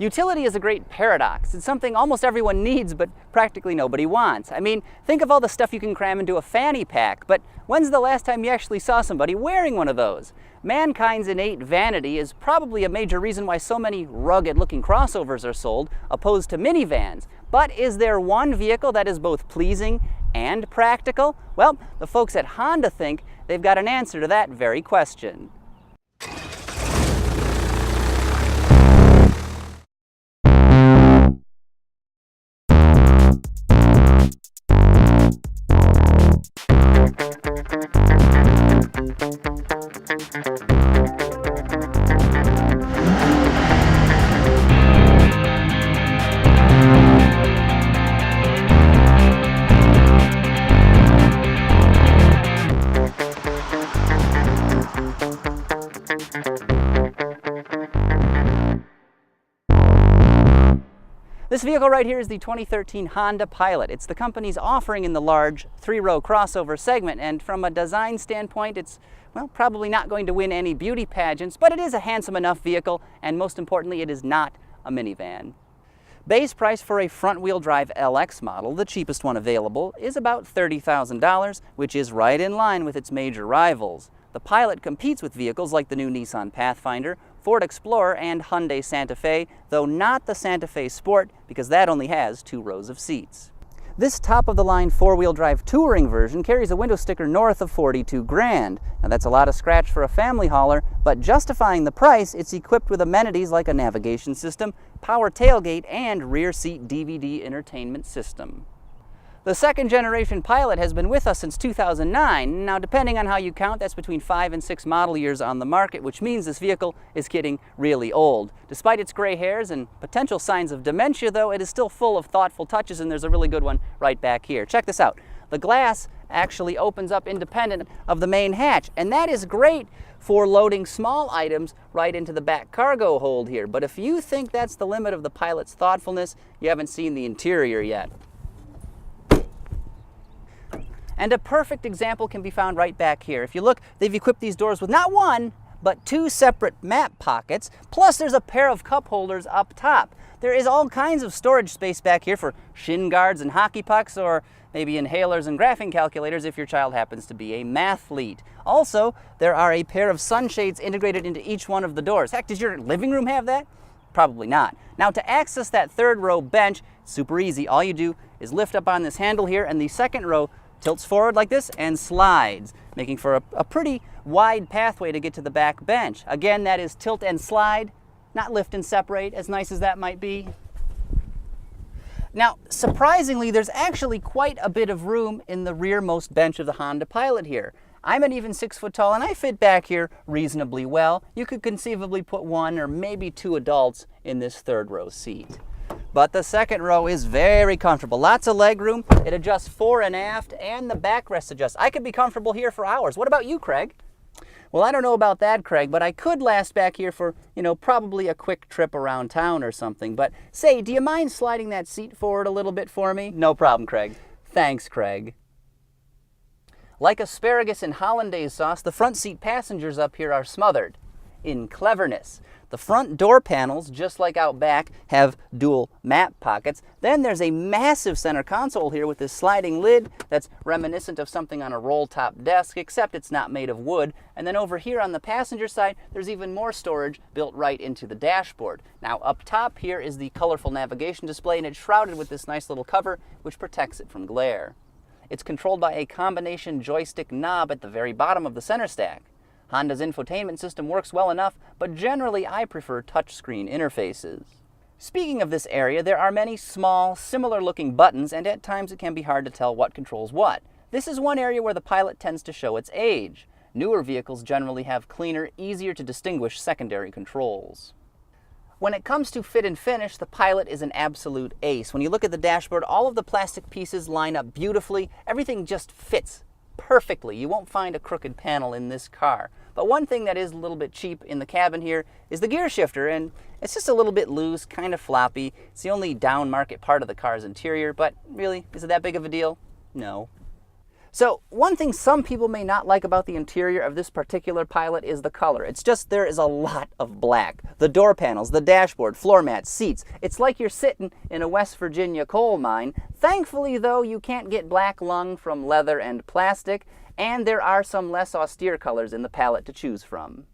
Utility is a great paradox. It's something almost everyone needs, but practically nobody wants. I mean, think of all the stuff you can cram into a fanny pack, but when's the last time you actually saw somebody wearing one of those? Mankind's innate vanity is probably a major reason why so many rugged-looking crossovers are sold, opposed to minivans. But is there one vehicle that is both pleasing and practical? Well, the folks at Honda think they've got an answer to that very question. This vehicle right here is the 2013 Honda Pilot. It's the company's offering in the large three-row crossover segment, and from a design standpoint, it's, well, probably not going to win any beauty pageants, but it is a handsome enough vehicle, and most importantly, it is not a minivan. Base price for a front-wheel drive LX model, the cheapest one available, is about $30,000, which is right in line with its major rivals. The Pilot competes with vehicles like the new Nissan Pathfinder, Ford Explorer, and Hyundai Santa Fe, though not the Santa Fe Sport, because that only has 2 rows of seats. This top-of-the-line four-wheel drive touring version carries a window sticker north of $42,000. Now that's a lot of scratch for a family hauler, but justifying the price, it's equipped with amenities like a navigation system, power tailgate, and rear seat DVD entertainment system. The second-generation Pilot has been with us since 2009. Now, depending on how you count, that's between 5 and 6 model years on the market, which means this vehicle is getting really old. Despite its gray hairs and potential signs of dementia, though, it is still full of thoughtful touches, and there's a really good one right back here. Check this out. The glass actually opens up independent of the main hatch, and that is great for loading small items right into the back cargo hold here. But if you think that's the limit of the Pilot's thoughtfulness, you haven't seen the interior yet. And a perfect example can be found right back here. If you look, they've equipped these doors with not one, but 2 separate map pockets, plus there's a pair of cup holders up top. There is all kinds of storage space back here for shin guards and hockey pucks, or maybe inhalers and graphing calculators if your child happens to be a mathlete. Also, there are a pair of sunshades integrated into each one of the doors. Heck, does your living room have that? Probably not. Now, to access that third row bench, super easy. All you do is lift up on this handle here, and the second row tilts forward like this and slides, making for a pretty wide pathway to get to the back bench. Again, that is tilt and slide, not lift and separate, as nice as that might be. Now, surprisingly, there's actually quite a bit of room in the rearmost bench of the Honda Pilot here. I'm an even 6 foot tall, and I fit back here reasonably well. You could conceivably put 1 or maybe 2 adults in this third row seat. But the second row is very comfortable. Lots of leg room. It adjusts fore and aft, and the backrest adjusts. I could be comfortable here for hours. What about you, Craig? Well, I don't know about that, Craig, but I could last back here for, probably a quick trip around town or something. But say, do you mind sliding that seat forward a little bit for me? No problem, Craig. Thanks, Craig. Like asparagus in hollandaise sauce, the front seat passengers up here are smothered in cleverness. The front door panels, just like out back, have dual map pockets. Then there's a massive center console here with this sliding lid that's reminiscent of something on a roll-top desk, except it's not made of wood. And then over here on the passenger side, there's even more storage built right into the dashboard. Now up top here is the colorful navigation display, and it's shrouded with this nice little cover which protects it from glare. It's controlled by a combination joystick knob at the very bottom of the center stack. Honda's infotainment system works well enough, but generally I prefer touchscreen interfaces. Speaking of this area, there are many small, similar-looking buttons, and at times it can be hard to tell what controls what. This is one area where the Pilot tends to show its age. Newer vehicles generally have cleaner, easier to distinguish secondary controls. When it comes to fit and finish, the Pilot is an absolute ace. When you look at the dashboard, all of the plastic pieces line up beautifully. Everything just fits perfectly. You won't find a crooked panel in this car. But one thing that is a little bit cheap in the cabin here is the gear shifter, and it's just a little bit loose, kind of floppy. It's the only down market part of the car's interior, but really, is it that big of a deal? No. So one thing some people may not like about the interior of this particular Pilot is the color. It's just there is a lot of black. The door panels, the dashboard, floor mats, seats. It's like you're sitting in a West Virginia coal mine. Thankfully, though, you can't get black lung from leather and plastic, and there are some less austere colors in the palette to choose from.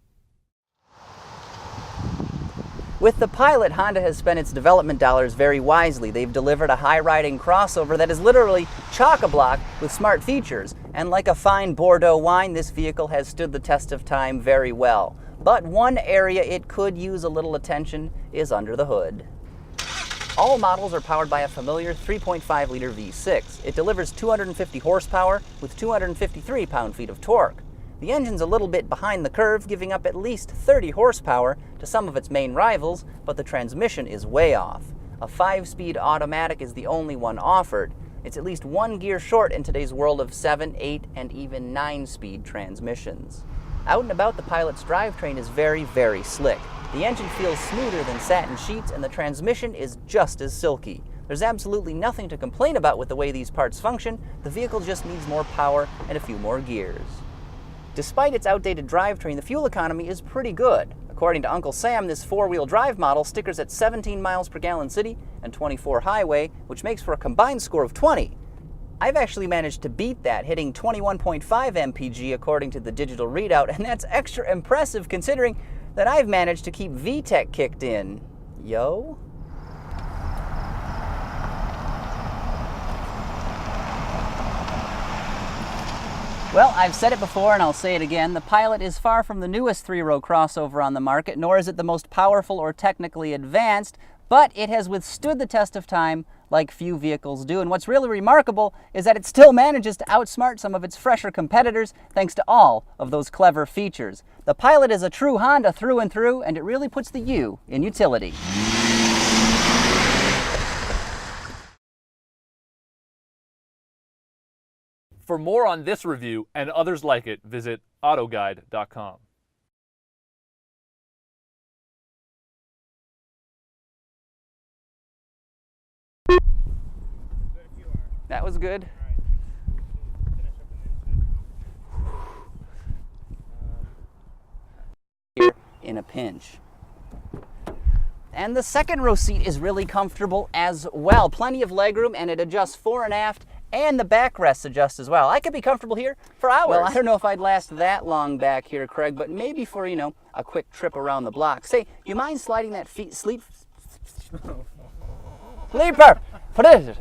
With the Pilot, Honda has spent its development dollars very wisely. They've delivered a high-riding crossover that is literally chock-a-block with smart features. And like a fine Bordeaux wine, this vehicle has stood the test of time very well. But one area it could use a little attention is under the hood. All models are powered by a familiar 3.5-liter V6. It delivers 250 horsepower with 253 pound-feet of torque. The engine's a little bit behind the curve, giving up at least 30 horsepower to some of its main rivals, but the transmission is way off. A 5-speed automatic is the only one offered. It's at least one gear short in today's world of 7, 8, and even 9-speed transmissions. Out and about, the Pilot's drivetrain is very, very slick. The engine feels smoother than satin sheets, and the transmission is just as silky. There's absolutely nothing to complain about with the way these parts function. The vehicle just needs more power and a few more gears. Despite its outdated drivetrain, the fuel economy is pretty good. According to Uncle Sam, this 4-wheel drive model stickers at 17 miles per gallon city and 24 highway, which makes for a combined score of 20. I've actually managed to beat that, hitting 21.5 mpg according to the digital readout, and that's extra impressive considering that I've managed to keep VTEC kicked in. Yo? Well, I've said it before and I'll say it again, the Pilot is far from the newest 3-row crossover on the market, nor is it the most powerful or technically advanced, but it has withstood the test of time like few vehicles do. And what's really remarkable is that it still manages to outsmart some of its fresher competitors thanks to all of those clever features. The Pilot is a true Honda through and through, and it really puts the U in utility. For more on this review and others like it, visit autoguide.com. That was good. Here in a pinch. And the second row seat is really comfortable as well. Plenty of legroom, and it adjusts fore and aft, and the backrests adjust as well. I could be comfortable here for hours. Well, I don't know if I'd last that long back here, Craig, but maybe for, you know, a quick trip around the block. Say, you mind sliding that sleeper? Put it.